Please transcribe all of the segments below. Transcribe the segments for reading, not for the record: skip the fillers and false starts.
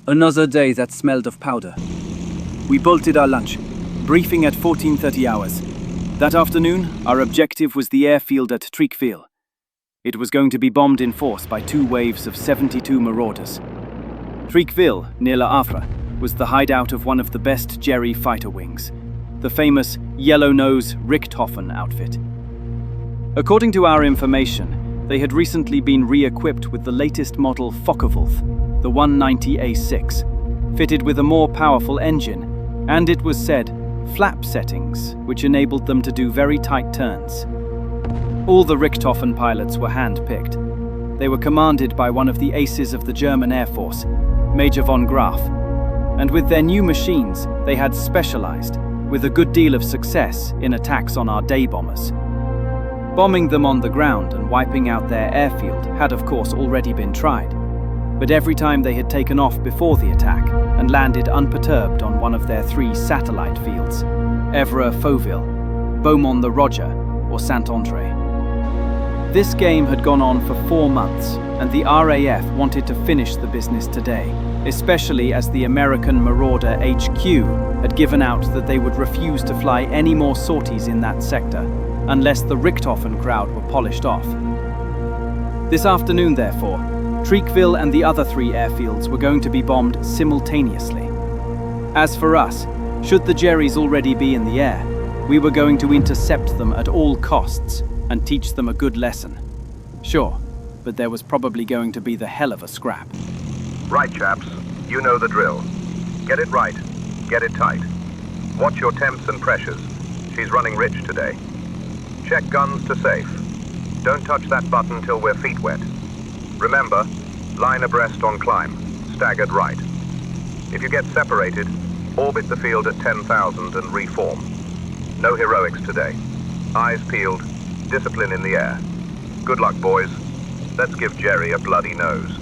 Another day that smelled of powder. We bolted our lunch, briefing at 14:30 hours. That afternoon, our objective was the airfield at Reenactment. It was going to be bombed in force by 2 waves of 72 marauders. Reenactment, near La Havre, was the hideout of one of the best Jerry fighter wings, the famous Yellow-Nose Richthofen outfit. According to our information, they had recently been re-equipped with the latest model Focke-Wulf, the 190A6, fitted with a more powerful engine, and it was said, flap settings, which enabled them to do very tight turns. All the Richthofen pilots were hand-picked. They were commanded by one of the aces of the German Air Force, Major von Graf, and with their new machines, they had specialized, with a good deal of success, in attacks on our day bombers. Bombing them on the ground and wiping out their airfield had of course already been tried, but every time they had taken off before the attack and landed unperturbed on one of their 3 satellite fields, Évreux-Fauville, Beaumont-le-Roger, or Saint-André. This game had gone on for 4 months, and the RAF wanted to finish the business today, especially as the American Marauder HQ had given out that they would refuse to fly any more sorties in that sector unless the Richthofen crowd were polished off. This afternoon, therefore, Reenactment and the other 3 airfields were going to be bombed simultaneously. As for us, should the Jerrys already be in the air, we were going to intercept them at all costs and teach them a good lesson. Sure, but there was probably going to be the hell of a scrap. Right, chaps. You know the drill. Get it right. Get it tight. Watch your temps and pressures. She's running rich today. Check guns to safe. Don't touch that button till we're feet wet. Remember, line abreast on climb. Staggered right. If you get separated, orbit the field at 10,000 and reform. No heroics today. Eyes peeled. Discipline in the air. Good luck, boys. Let's give Jerry a bloody nose.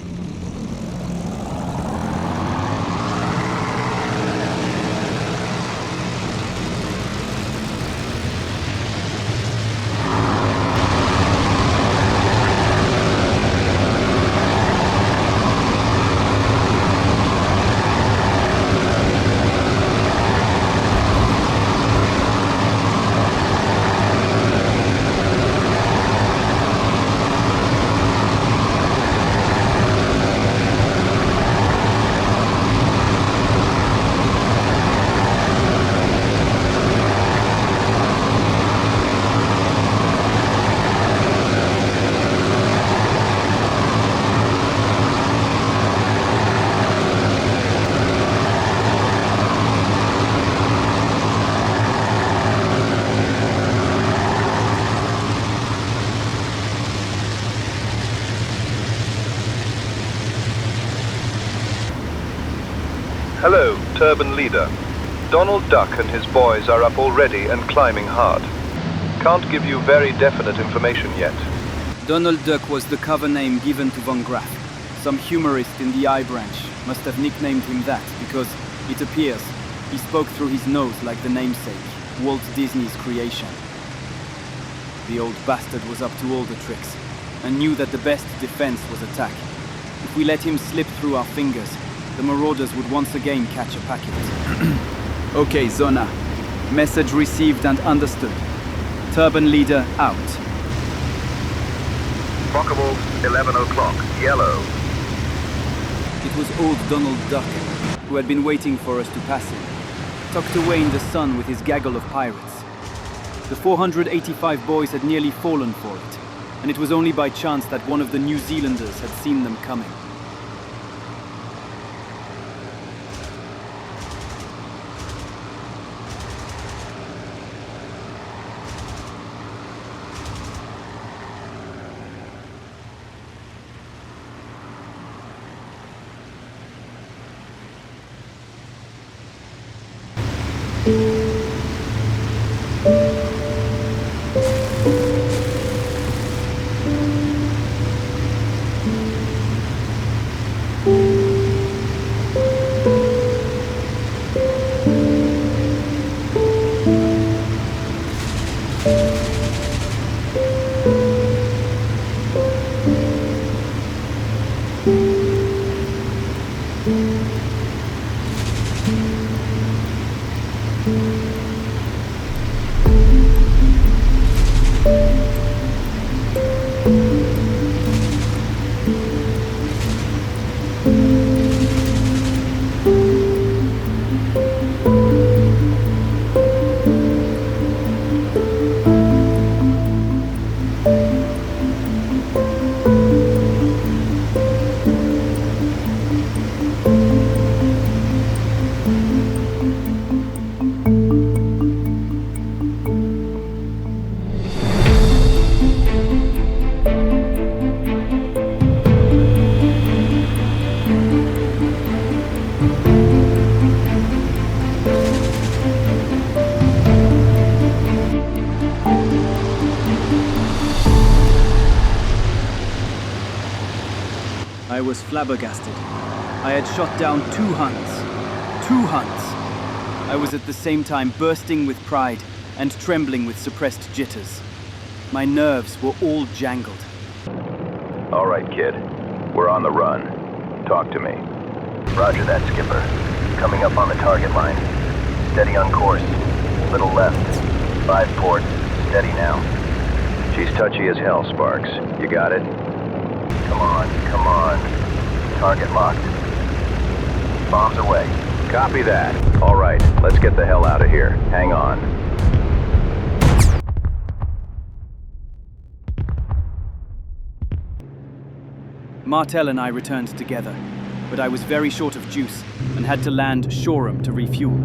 Hello, Turban Leader. Donald Duck and his boys are up already and climbing hard. Can't give you very definite information yet. Donald Duck was the cover name given to von Graf. Some humorist in the I branch must have nicknamed him that because, it appears, he spoke through his nose like the namesake, Walt Disney's creation. The old bastard was up to all the tricks and knew that the best defense was attack. If we let him slip through our fingers, the marauders would once again catch a packet. Okay, Zona. Message received and understood. Turban Leader out. Focke-Wulf, 11 o'clock, yellow. It was old Donald Duck, who had been waiting for us to pass him, tucked away in the sun with his gaggle of pirates. The 485 boys had nearly fallen for it, and it was only by chance that one of the New Zealanders had seen them coming. I was flabbergasted. I had shot down 2 Huns. 2 Huns! I was at the same time bursting with pride and trembling with suppressed jitters. My nerves were all jangled. All right, kid. We're on the run. Talk to me. Roger that, Skipper. Coming up on the target line. Steady on course. Little left. 5 port. Steady now. She's touchy as hell, Sparks. You got it? Come on, come on. Target locked. Bombs away. Copy that. All right, let's get the hell out of here. Hang on. Martel and I returned together, but I was very short of juice and had to land Shoreham to refuel.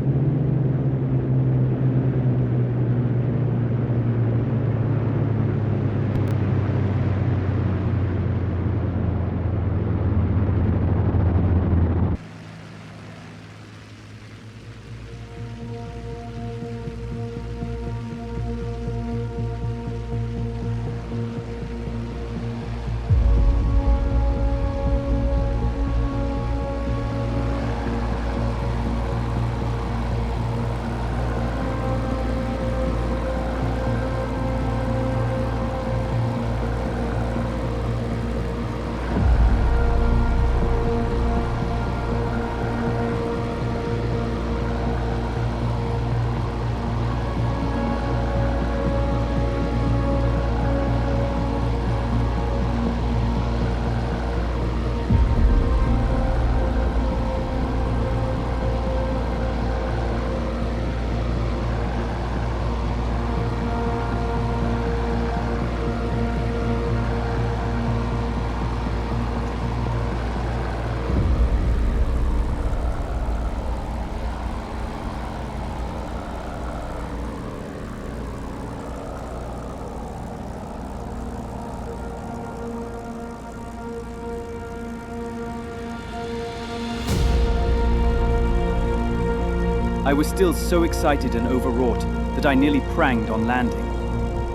I was still so excited and overwrought that I nearly pranged on landing.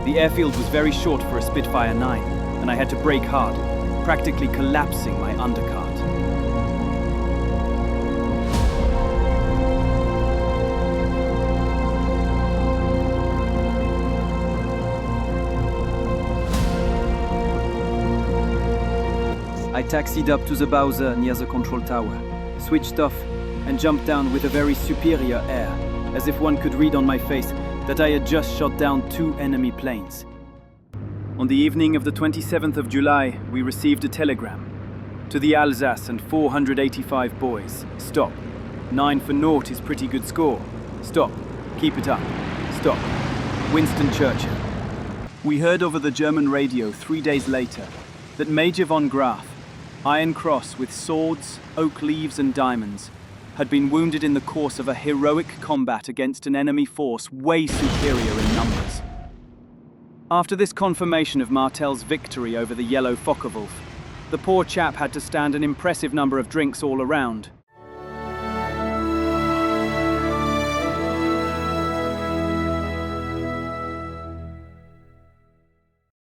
The airfield was very short for a Spitfire 9, and I had to brake hard, practically collapsing my undercart. I taxied up to the Bowser near the control tower, switched off, and jumped down with a very superior air, as if one could read on my face that I had just shot down 2 enemy planes. On the evening of the 27th of July, we received a telegram. To the Alsace and 485 boys. Stop. 9 for naught is pretty good score. Stop. Keep it up. Stop. Winston Churchill. We heard over the German radio 3 days later that Major von Graf, Iron Cross with swords, oak leaves and diamonds, had been wounded in the course of a heroic combat against an enemy force way superior in numbers. After this confirmation of Martel's victory over the yellow Focke-Wulf, the poor chap had to stand an impressive number of drinks all around.